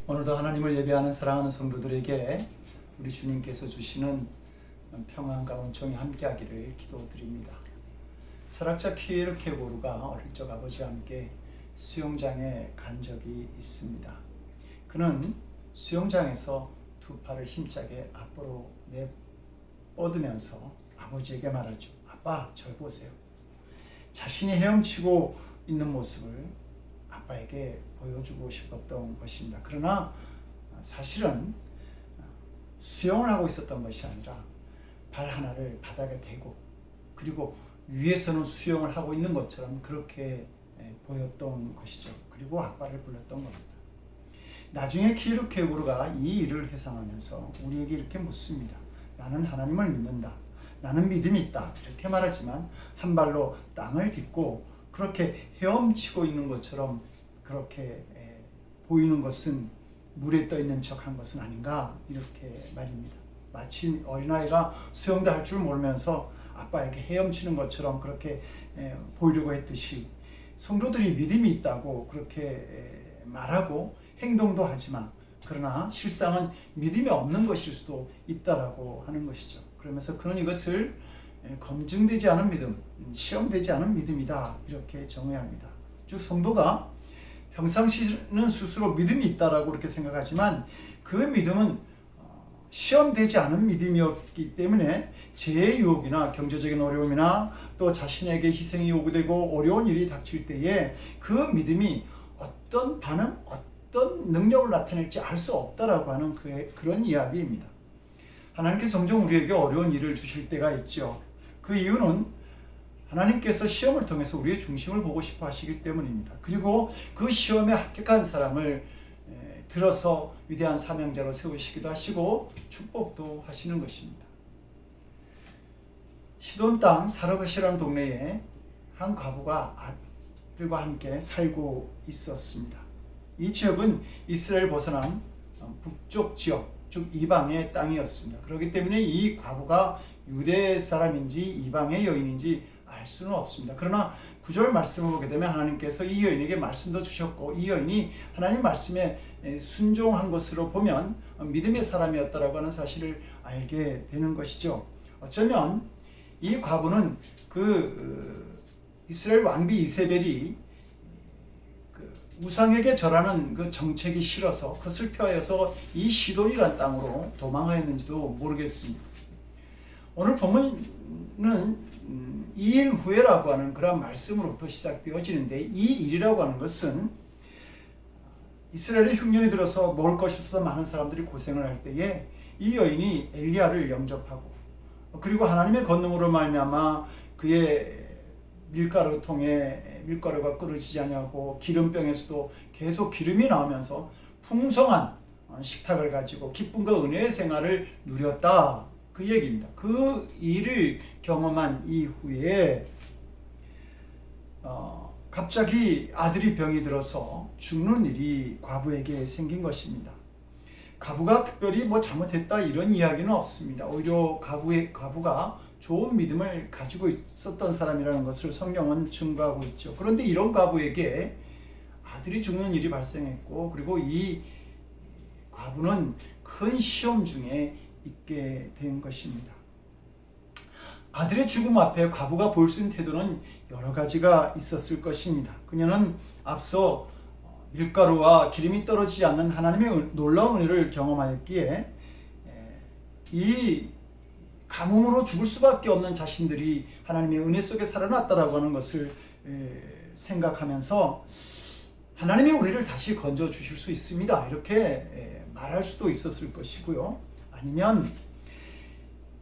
오늘도 하나님을 예배하는 사랑하는 성도들에게 우리 주님께서 주시는 평안과 은총이 함께하기를 기도드립니다. 철학자 키에르케고르가 어릴 적 아버지와 함께 수영장에 간 적이 있습니다. 그는 수영장에서 두 팔을 힘차게 앞으로 내뻗으면서 아버지에게 말하죠. 아빠, 절 보세요. 자신이 헤엄치고 있는 모습을 아빠에게 보여주고 싶었던 것입니다. 그러나 사실은 수영을 하고 있었던 것이 아니라 발 하나를 바닥에 대고 그리고 위에서는 수영을 하고 있는 것처럼 그렇게 보였던 것이죠. 그리고 아빠를 불렀던 겁니다. 나중에 키르케고르가 이 일을 회상하면서 우리에게 이렇게 묻습니다. 나는 하나님을 믿는다. 나는 믿음이 있다. 이렇게 말하지만 한 발로 땅을 딛고 그렇게 헤엄치고 있는 것처럼 그렇게 보이는 것은 물에 떠 있는 척한 것은 아닌가 이렇게 말입니다. 마치 어린아이가 수영도 할 줄 모르면서 아빠에게 헤엄치는 것처럼 그렇게 보이려고 했듯이 성도들이 믿음이 있다고 그렇게 말하고 행동도 하지만 그러나 실상은 믿음이 없는 것일 수도 있다라고 하는 것이죠. 그러면서 그는 이것을 검증되지 않은 믿음, 시험되지 않은 믿음이다 이렇게 정의합니다. 즉 성도가 평상시는 스스로 믿음이 있다라고 그렇게 생각하지만 그 믿음은 시험되지 않은 믿음이었기 때문에 재해 유혹이나 경제적인 어려움이나 또 자신에게 희생이 요구되고 어려운 일이 닥칠 때에 그 믿음이 어떤 반응, 어떤 능력을 나타낼지 알 수 없다라고 하는 그런 이야기입니다. 하나님께서 종종 우리에게 어려운 일을 주실 때가 있죠. 그 이유는 하나님께서 시험을 통해서 우리의 중심을 보고 싶어 하시기 때문입니다. 그리고 그 시험에 합격한 사람을 들어서 위대한 사명자로 세우시기도 하시고 축복도 하시는 것입니다. 시돈 땅 사르밧이라는 동네에 한 과부가 아들과 함께 살고 있었습니다. 이 지역은 이스라엘 벗어난 북쪽 지역, 즉 이방의 땅이었습니다. 그렇기 때문에 이 과부가 유대 사람인지 이방의 여인인지 알 수는 없습니다. 그러나 9절 말씀을 보게 되면 하나님께서 이 여인에게 말씀도 주셨고 이 여인이 하나님 말씀에 순종한 것으로 보면 믿음의 사람이었다라고 하는 사실을 알게 되는 것이죠. 어쩌면 이 과부는 이스라엘 왕비 이세벨이 우상에게 절하는 그 정책이 싫어서 그것을 펴서 이 시돈이라는 땅으로 도망하였는지도 모르겠습니다. 오늘 본문은 2일 후에라고 하는 그런 말씀으로부터 시작되어지는데 이 일이라고 하는 것은 이스라엘의 흉년이 들어서 먹을 것이 없어서 많은 사람들이 고생을 할 때에 이 여인이 엘리야를 영접하고 그리고 하나님의 권능으로 말미암아 그의 밀가루통에 밀가루가 끓어지지 않냐고 기름병에서도 계속 기름이 나오면서 풍성한 식탁을 가지고 기쁨과 은혜의 생활을 누렸다. 그 얘기입니다. 그 일을 경험한 이후에 갑자기 아들이 병이 들어서 죽는 일이 과부에게 생긴 것입니다. 과부가 특별히 잘못했다 이런 이야기는 없습니다. 오히려 과부가 좋은 믿음을 가지고 있었던 사람이라는 것을 성경은 증거하고 있죠. 그런데 이런 과부에게 아들이 죽는 일이 발생했고 그리고 이 과부는 큰 시험 중에 있게 된 것입니다. 아들의 죽음 앞에 과부가 보일 수 있는 태도는 여러 가지가 있었을 것입니다. 그녀는 앞서 밀가루와 기름이 떨어지지 않는 하나님의 놀라운 은혜를 경험하였기에 이 가뭄으로 죽을 수밖에 없는 자신들이 하나님의 은혜 속에 살아났다라고 하는 것을 생각하면서 하나님이 우리를 다시 건져 주실 수 있습니다. 이렇게 말할 수도 있었을 것이고요. 아니면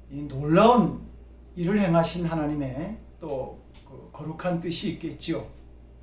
이 놀라운 일을 행하신 하나님의 또 거룩한 뜻이 있겠지요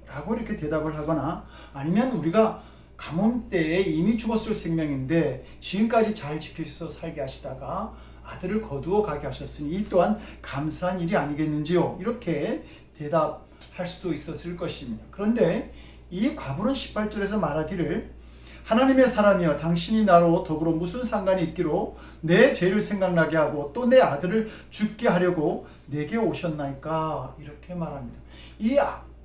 라고 이렇게 대답을 하거나 아니면 우리가 가뭄 때에 이미 죽었을 생명인데 지금까지 잘 지켜서 살게 하시다가 아들을 거두어 가게 하셨으니 이 또한 감사한 일이 아니겠는지요 이렇게 대답할 수도 있었을 것입니다. 그런데 이 과부는 18절에서 말하기를 하나님의 사람이여 당신이 나로 더불어 무슨 상관이 있기로 내 죄를 생각나게 하고 또 내 아들을 죽게 하려고 내게 오셨나이까 이렇게 말합니다. 이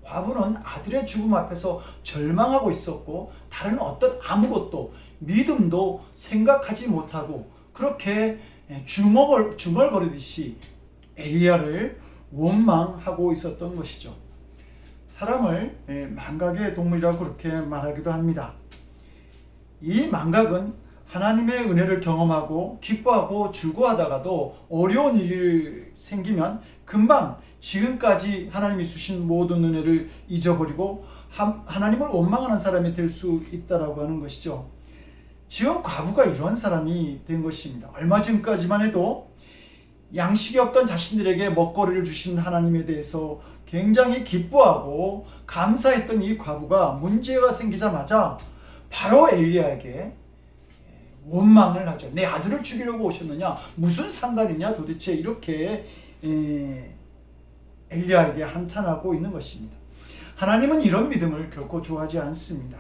과부는 아들의 죽음 앞에서 절망하고 있었고 다른 어떤 아무것도 믿음도 생각하지 못하고 그렇게 중얼거리듯이 엘리야를 원망하고 있었던 것이죠. 사람을 망각의 동물이라고 그렇게 말하기도 합니다. 이 망각은 하나님의 은혜를 경험하고 기뻐하고 즐거워하다가도 어려운 일이 생기면 금방 지금까지 하나님이 주신 모든 은혜를 잊어버리고 하나님을 원망하는 사람이 될 수 있다라고 하는 것이죠. 지금 과부가 이런 사람이 된 것입니다. 얼마 전까지만 해도 양식이 없던 자신들에게 먹거리를 주신 하나님에 대해서 굉장히 기뻐하고 감사했던 이 과부가 문제가 생기자마자 바로 엘리야에게 원망을 하죠. 내 아들을 죽이려고 오셨느냐? 무슨 상관이냐? 도대체 이렇게 엘리야에게 한탄하고 있는 것입니다. 하나님은 이런 믿음을 결코 좋아하지 않습니다.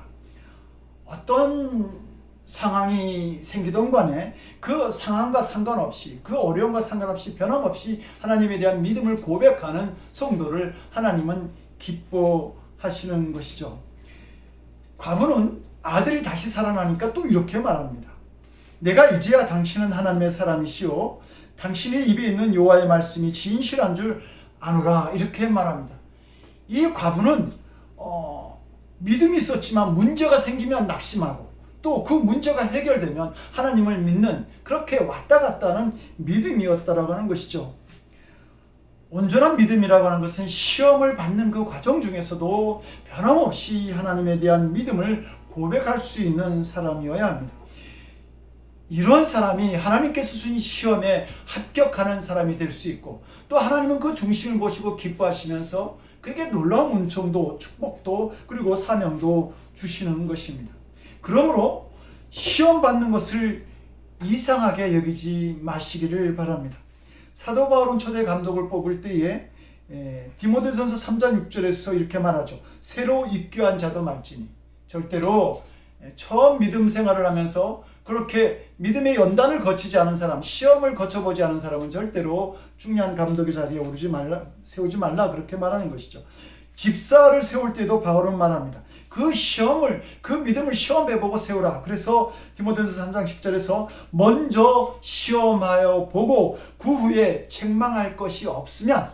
어떤 상황이 생기던 간에 그 상황과 상관없이, 그 어려움과 상관없이 변함없이 하나님에 대한 믿음을 고백하는 성도를 하나님은 기뻐하시는 것이죠. 과부는 아들이 다시 살아나니까 또 이렇게 말합니다. 내가 이제야 당신은 하나님의 사람이시오 당신의 입에 있는 여호와의 말씀이 진실한 줄 아노라 이렇게 말합니다. 이 과부는 믿음이 있었지만 문제가 생기면 낙심하고 또 그 문제가 해결되면 하나님을 믿는 그렇게 왔다 갔다 하는 믿음이었다라고 하는 것이죠. 온전한 믿음이라고 하는 것은 시험을 받는 그 과정 중에서도 변함없이 하나님에 대한 믿음을 고백할 수 있는 사람이어야 합니다. 이런 사람이 하나님께서 주신 시험에 합격하는 사람이 될 수 있고 또 하나님은 그 중심을 보시고 기뻐하시면서 그에게 놀라운 은총도 축복도 그리고 사명도 주시는 것입니다. 그러므로 시험 받는 것을 이상하게 여기지 마시기를 바랍니다. 사도 바울은 초대 감독을 뽑을 때에 디모데전서 3장 6절에서 이렇게 말하죠. 새로 입교한 자도 말지니 절대로 처음 믿음 생활을 하면서 그렇게 믿음의 연단을 거치지 않은 사람, 시험을 거쳐보지 않은 사람은 절대로 중요한 감독의 자리에 세우지 말라 그렇게 말하는 것이죠. 집사를 세울 때도 바울은 말합니다. 그 믿음을 시험해보고 세우라. 그래서 디모데전서 3장 10절에서 먼저 시험하여 보고 그 후에 책망할 것이 없으면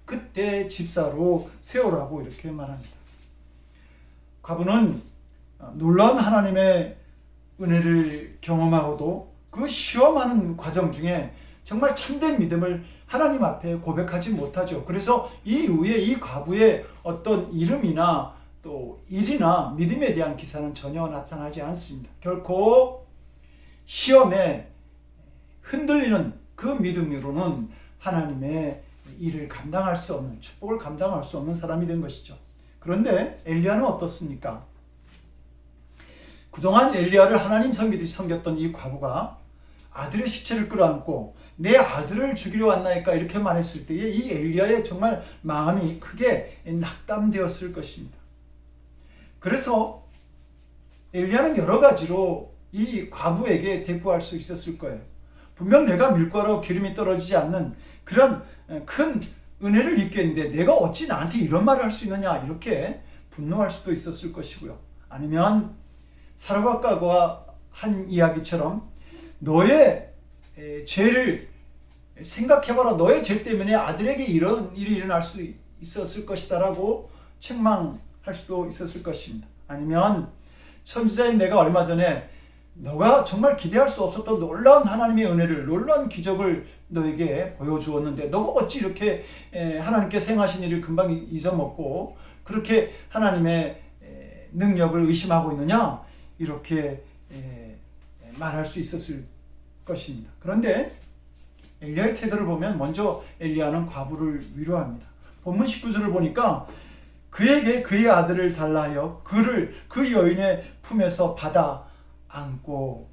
그때 집사로 세우라고 이렇게 말합니다. 과부는 놀라운 하나님의 은혜를 경험하고도 그 시험하는 과정 중에 정말 참된 믿음을 하나님 앞에 고백하지 못하죠. 그래서 이 이후에 이 과부의 어떤 이름이나 또 일이나 믿음에 대한 기사는 전혀 나타나지 않습니다. 결코 시험에 흔들리는 그 믿음으로는 하나님의 일을 감당할 수 없는, 축복을 감당할 수 없는 사람이 된 것이죠. 그런데 엘리야는 어떻습니까? 그동안 엘리야를 하나님 섬기듯이 섬겼던 이 과부가 아들의 시체를 끌어안고 내 아들을 죽이려 왔나이까 이렇게 말했을 때에 이 엘리야의 정말 마음이 크게 낙담되었을 것입니다. 그래서 엘리야는 여러 가지로 이 과부에게 대꾸할 수 있었을 거예요. 분명 내가 밀가루 기름이 떨어지지 않는 그런 큰 은혜를 입겠는데 내가 어찌 나한테 이런 말을 할 수 있느냐 이렇게 분노할 수도 있었을 것이고요. 아니면 사르밧과가 한 이야기처럼 너의 죄를 생각해봐라. 너의 죄 때문에 아들에게 이런 일이 일어날 수 있었을 것이다 라고 책망할 수도 있었을 것입니다. 아니면 선지자인 내가 얼마 전에 너가 정말 기대할 수 없었던 놀라운 하나님의 은혜를, 놀라운 기적을 너에게 보여주었는데 너가 어찌 이렇게 하나님께서 행하신 일을 금방 잊어먹고 그렇게 하나님의 능력을 의심하고 있느냐 이렇게 말할 수 있었을 것입니다. 그런데 엘리야의 태도를 보면 먼저 엘리야는 과부를 위로합니다. 본문 19절을 보니까 그에게 그의 아들을 달라 하여 그를 그 여인의 품에서 받아 안고,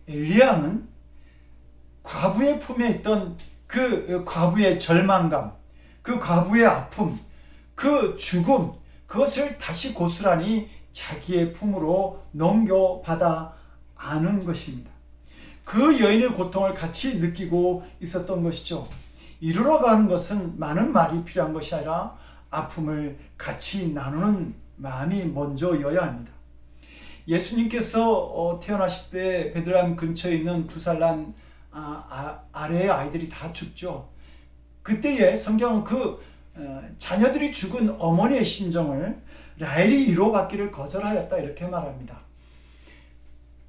엘리야는 과부의 품에 있던 그 과부의 절망감, 그 과부의 아픔, 그 죽음, 그것을 다시 고스란히 자기의 품으로 넘겨받아 아는 것입니다. 그 여인의 고통을 같이 느끼고 있었던 것이죠. 이루러 가는 것은 많은 말이 필요한 것이 아니라 아픔을 같이 나누는 마음이 먼저여야 합니다. 예수님께서 태어나실 때 베들레헴 근처에 있는 두 살 난 아래의 아이들이 다 죽죠. 그때에 성경은 자녀들이 죽은 어머니의 심정을 라헬이 위로받기를 거절하였다 이렇게 말합니다.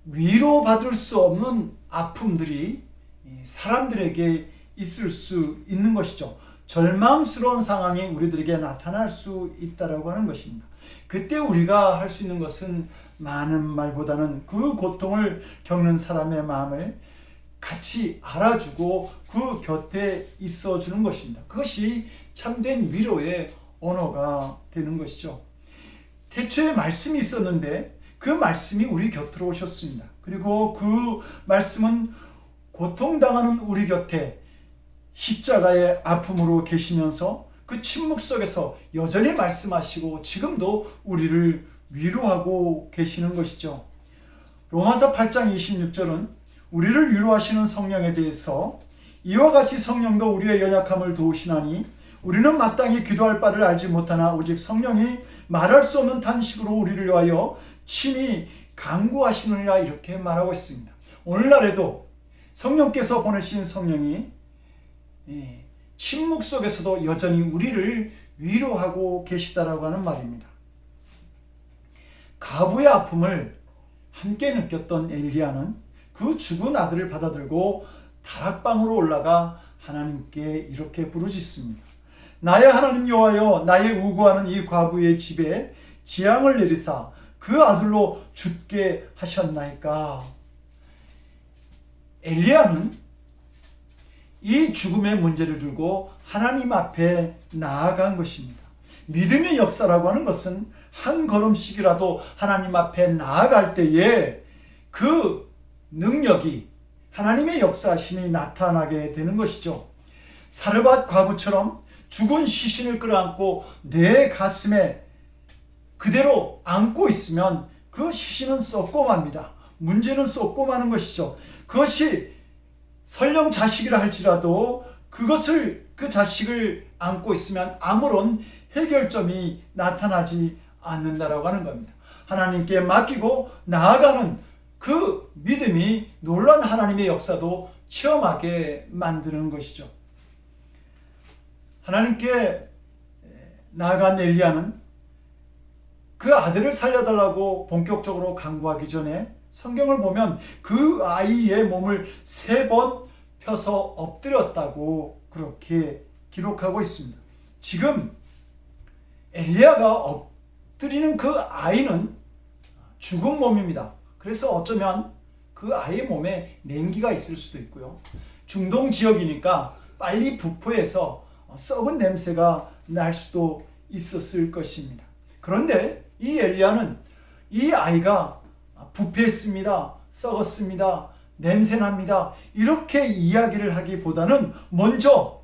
위로받을 수 없는 아픔들이 사람들에게 있을 수 있는 것이죠. 절망스러운 상황이 우리들에게 나타날 수 있다라고 하는 것입니다. 그때 우리가 할 수 있는 것은 많은 말보다는 그 고통을 겪는 사람의 마음을 같이 알아주고 그 곁에 있어주는 것입니다. 그것이 참된 위로의 언어가 되는 것이죠. 태초에 말씀이 있었는데 그 말씀이 우리 곁으로 오셨습니다. 그리고 그 말씀은 고통당하는 우리 곁에 십자가의 아픔으로 계시면서 그 침묵 속에서 여전히 말씀하시고 지금도 우리를 위로하고 계시는 것이죠. 로마서 8장 26절은 우리를 위로하시는 성령에 대해서 이와 같이 성령도 우리의 연약함을 도우시나니 우리는 마땅히 기도할 바를 알지 못하나 오직 성령이 말할 수 없는 탄식으로 우리를 위하여 친히 간구하시느니라 이렇게 말하고 있습니다. 오늘날에도 성령께서 보내신 성령이 침묵 속에서도 여전히 우리를 위로하고 계시다라고 하는 말입니다. 가부의 아픔을 함께 느꼈던 엘리야는 그 죽은 아들을 받아들고 다락방으로 올라가 하나님께 이렇게 부르짖습니다. 나의 하나님 여호와여, 나의 우고하는 이 과부의 집에 재앙을 내리사 그 아들로 죽게 하셨나이까. 엘리야는 이 죽음의 문제를 들고 하나님 앞에 나아간 것입니다. 믿음의 역사라고 하는 것은 한 걸음씩이라도 하나님 앞에 나아갈 때에 그 능력이 하나님의 역사심이 나타나게 되는 것이죠. 사르밧 과부처럼 죽은 시신을 끌어안고 내 가슴에 그대로 안고 있으면 그 시신은 썩고 맙니다. 문제는 썩고 마는 것이죠. 그것이 설령 자식이라 할지라도 그 자식을 안고 있으면 아무런 해결점이 나타나지 않는다라고 하는 겁니다. 하나님께 맡기고 나아가는 그 믿음이 놀라운 하나님의 역사도 체험하게 만드는 것이죠. 하나님께 나아간 엘리야는 그 아들을 살려달라고 본격적으로 간구하기 전에 성경을 보면 그 아이의 몸을 3번 펴서 엎드렸다고 그렇게 기록하고 있습니다. 지금 엘리야가 엎드리는 그 아이는 죽은 몸입니다. 그래서 어쩌면 그 아이의 몸에 냉기가 있을 수도 있고요. 중동 지역이니까 빨리 부패해서 썩은 냄새가 날 수도 있었을 것입니다. 그런데 이 엘리야는 이 아이가 부패했습니다, 썩었습니다, 냄새납니다 이렇게 이야기를 하기보다는 먼저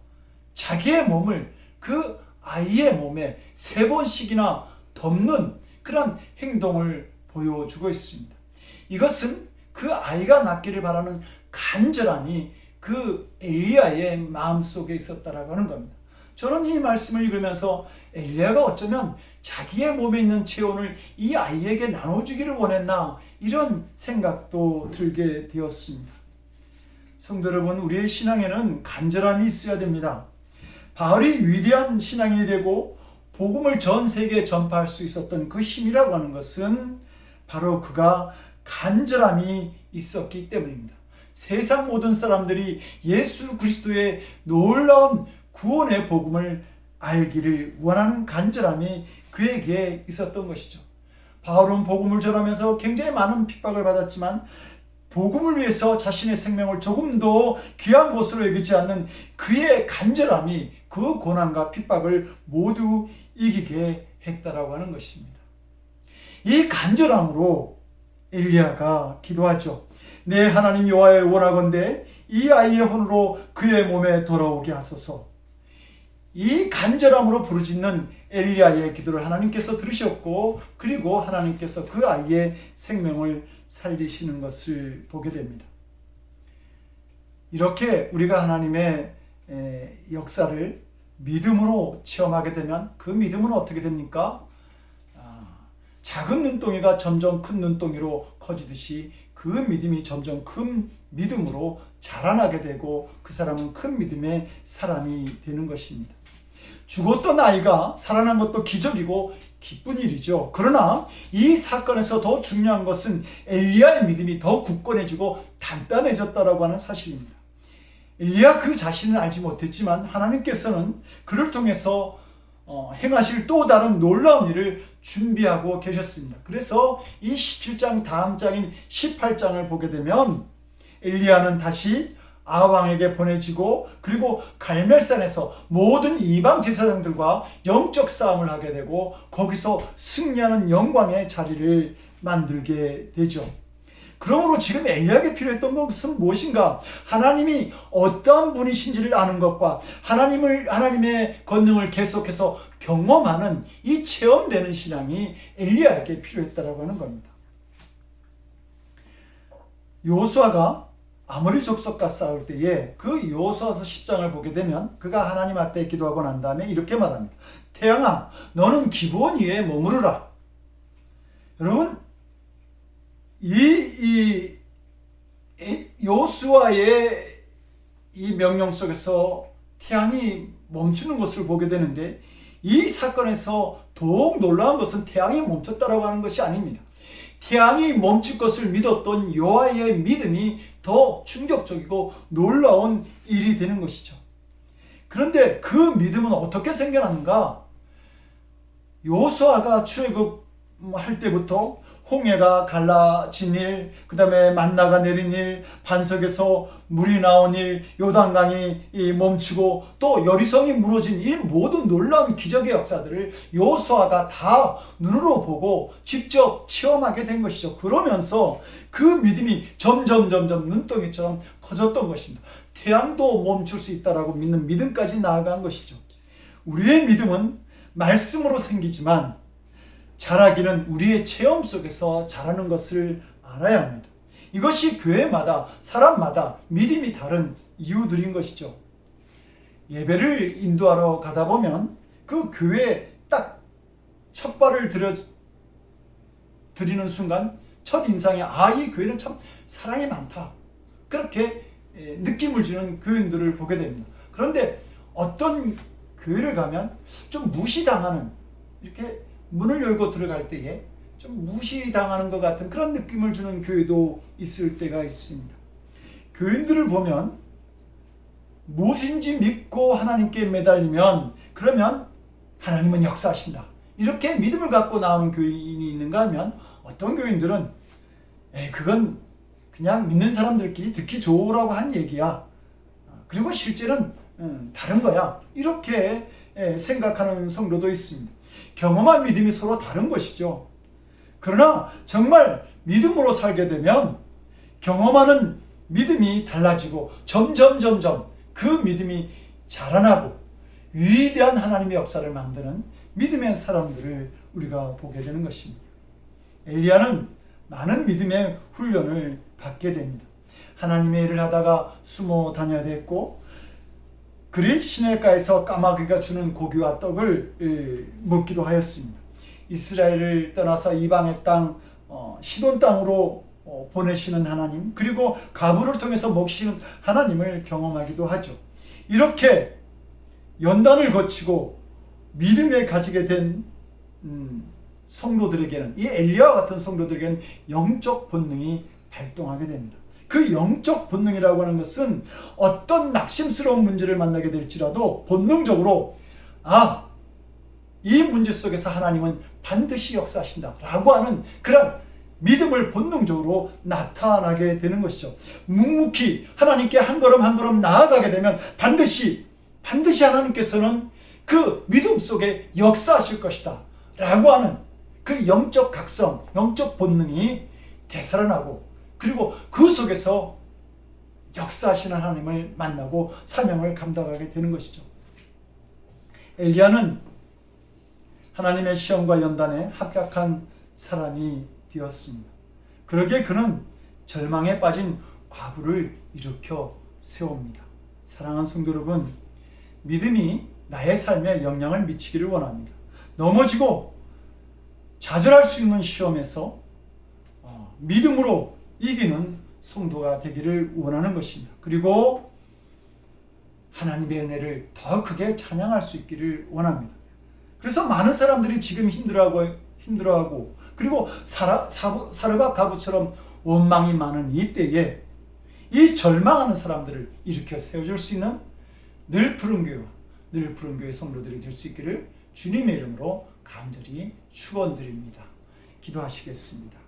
자기의 몸을 그 아이의 몸에 3번씩이나 덮는 그런 행동을 보여주고 있습니다. 이것은 그 아이가 낫기를 바라는 간절함이 그 엘리야의 마음속에 있었다라고 하는 겁니다. 저는 이 말씀을 읽으면서 엘리야가 어쩌면 자기의 몸에 있는 체온을 이 아이에게 나눠주기를 원했나 이런 생각도 들게 되었습니다. 성도 여러분, 우리의 신앙에는 간절함이 있어야 됩니다. 바울이 위대한 신앙인이 되고 복음을 전 세계에 전파할 수 있었던 그 힘이라고 하는 것은 바로 그가 간절함이 있었기 때문입니다. 세상 모든 사람들이 예수 그리스도의 놀라운 구원의 복음을 알기를 원하는 간절함이 그에게 있었던 것이죠. 바울은 복음을 전하면서 굉장히 많은 핍박을 받았지만 복음을 위해서 자신의 생명을 조금도 귀한 것으로 여기지 않는 그의 간절함이 그 고난과 핍박을 모두 이기게 했다라고 하는 것입니다. 이 간절함으로 엘리야가 기도하죠. 내 하나님 여호와여, 원하건대 이 아이의 혼으로 그의 몸에 돌아오게 하소서. 이 간절함으로 부르짖는 엘리야의 기도를 하나님께서 들으셨고 그리고 하나님께서 그 아이의 생명을 살리시는 것을 보게 됩니다. 이렇게 우리가 하나님의 역사를 믿음으로 체험하게 되면 그 믿음은 어떻게 됩니까? 작은 눈동이가 점점 큰 눈동이로 커지듯이 그 믿음이 점점 큰 믿음으로 자라나게 되고 그 사람은 큰 믿음의 사람이 되는 것입니다. 죽었던 아이가 살아난 것도 기적이고 기쁜 일이죠. 그러나 이 사건에서 더 중요한 것은 엘리야의 믿음이 더 굳건해지고 단단해졌다라고 하는 사실입니다. 엘리야 그 자신은 알지 못했지만 하나님께서는 그를 통해서 행하실 또 다른 놀라운 일을 준비하고 계셨습니다. 그래서 이 17장 다음 장인 18장을 보게 되면 엘리야는 다시 아왕에게 보내지고 그리고 갈멜산에서 모든 이방 제사장들과 영적 싸움을 하게 되고 거기서 승리하는 영광의 자리를 만들게 되죠. 그러므로 지금 엘리야에게 필요했던 것은 무엇인가? 하나님이 어떠한 분이신지를 아는 것과 하나님의 권능을 계속해서 경험하는 이 체험되는 신앙이 엘리야에게 필요했다라고 하는 겁니다. 여호수아가 아모리 족속과 싸울 때에 그 여호수아서 10장을 보게 되면 그가 하나님 앞에 기도하고 난 다음에 이렇게 말합니다. 태양아, 너는 기브온 위에 머무르라. 여러분, 이 여호수아의 이 명령 속에서 태양이 멈추는 것을 보게 되는데 이 사건에서 더욱 놀라운 것은 태양이 멈췄다라고 하는 것이 아닙니다. 태양이 멈출 것을 믿었던 여호와의 믿음이 더 충격적이고 놀라운 일이 되는 것이죠. 그런데 그 믿음은 어떻게 생겨났는가? 여호수아가 출애굽할 때부터 홍해가 갈라진 일, 그 다음에 만나가 내린 일, 반석에서 물이 나온 일, 요단강이 멈추고 또 여리성이 무너진 이 모든 놀라운 기적의 역사들을 여호수아가 다 눈으로 보고 직접 체험하게 된 것이죠. 그러면서 그 믿음이 점점 눈덩이처럼 커졌던 것입니다. 태양도 멈출 수 있다라고 믿는 믿음까지 나아간 것이죠. 우리의 믿음은 말씀으로 생기지만 자라기는 우리의 체험 속에서 자라는 것을 알아야 합니다. 이것이 교회마다 사람마다 믿음이 다른 이유들인 것이죠. 예배를 인도하러 가다 보면 그 교회에 딱 첫 발을 드리는 순간 첫 인상에 이 교회는 참 사랑이 많다. 그렇게 느낌을 주는 교인들을 보게 됩니다. 그런데 어떤 교회를 가면 좀 무시당하는, 이렇게 문을 열고 들어갈 때에 좀 무시당하는 것 같은 그런 느낌을 주는 교회도 있을 때가 있습니다. 교인들을 보면 무엇인지 믿고 하나님께 매달리면 그러면 하나님은 역사하신다. 이렇게 믿음을 갖고 나오는 교인이 있는가 하면 어떤 교인들은 그건 그냥 믿는 사람들끼리 듣기 좋으라고 한 얘기야. 그리고 실제는 다른 거야. 이렇게 생각하는 성도도 있습니다. 경험한 믿음이 서로 다른 것이죠. 그러나 정말 믿음으로 살게 되면 경험하는 믿음이 달라지고 점점 그 믿음이 자라나고 위대한 하나님의 역사를 만드는 믿음의 사람들을 우리가 보게 되는 것입니다. 엘리야는 많은 믿음의 훈련을 받게 됩니다. 하나님의 일을 하다가 숨어 다녀야 됐고 그리 시내가에서 까마귀가 주는 고기와 떡을 먹기도 하였습니다. 이스라엘을 떠나서 이방의 땅 시돈 땅으로 보내시는 하나님, 그리고 가부를 통해서 먹이시는 하나님을 경험하기도 하죠. 이렇게 연단을 거치고 믿음에 가지게 된 성도들에게는, 이 엘리야와 같은 성도들에게는 영적 본능이 발동하게 됩니다. 그 영적 본능이라고 하는 것은 어떤 낙심스러운 문제를 만나게 될지라도 본능적으로 이 문제 속에서 하나님은 반드시 역사하신다 라고 하는 그런 믿음을 본능적으로 나타나게 되는 것이죠. 묵묵히 하나님께 한 걸음 한 걸음 나아가게 되면 반드시 하나님께서는 그 믿음 속에 역사하실 것이다 라고 하는 그 영적 각성, 영적 본능이 되살아나고 그리고 그 속에서 역사하시는 하나님을 만나고 사명을 감당하게 되는 것이죠. 엘리야는 하나님의 시험과 연단에 합격한 사람이 되었습니다. 그러기에 그는 절망에 빠진 과부를 일으켜 세웁니다. 사랑하는 성도 여러분, 믿음이 나의 삶에 영향을 미치기를 원합니다. 넘어지고 좌절할 수 있는 시험에서 믿음으로 이기는 성도가 되기를 원하는 것입니다. 그리고 하나님의 은혜를 더 크게 찬양할 수 있기를 원합니다. 그래서 많은 사람들이 지금 힘들어하고 그리고 사르밧 가부처럼 원망이 많은 이 때에 이 절망하는 사람들을 일으켜 세워줄 수 있는 늘 푸른 교회 성도들이 될 수 있기를 주님의 이름으로 간절히 축원드립니다. 기도하시겠습니다.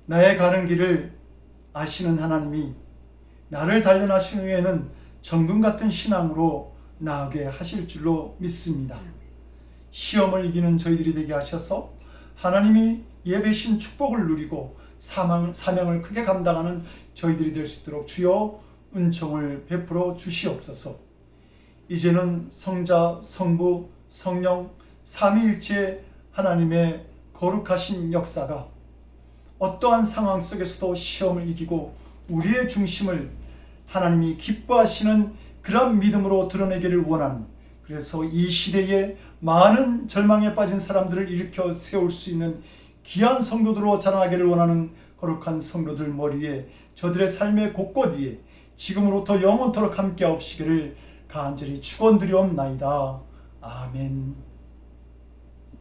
나의 가는 길을 아시는 하나님이 나를 단련하신 후에는 정금 같은 신앙으로 나아가게 하실 줄로 믿습니다. 시험을 이기는 저희들이 되게 하셔서 하나님이 예배신 축복을 누리고 사명을 크게 감당하는 저희들이 될 수 있도록 주여 은총을 베풀어 주시옵소서. 이제는 성자, 성부, 성령, 삼위일체 하나님의 거룩하신 역사가 어떠한 상황 속에서도 시험을 이기고 우리의 중심을 하나님이 기뻐하시는 그런 믿음으로 드러내기를 원하는, 그래서 이 시대에 많은 절망에 빠진 사람들을 일으켜 세울 수 있는 귀한 성도들로 자라나기를 원하는 거룩한 성도들 머리에 저들의 삶의 곳곳 위에 지금으로부터 영원토록 함께 하옵시기를 간절히 축원드리옵나이다. 아멘.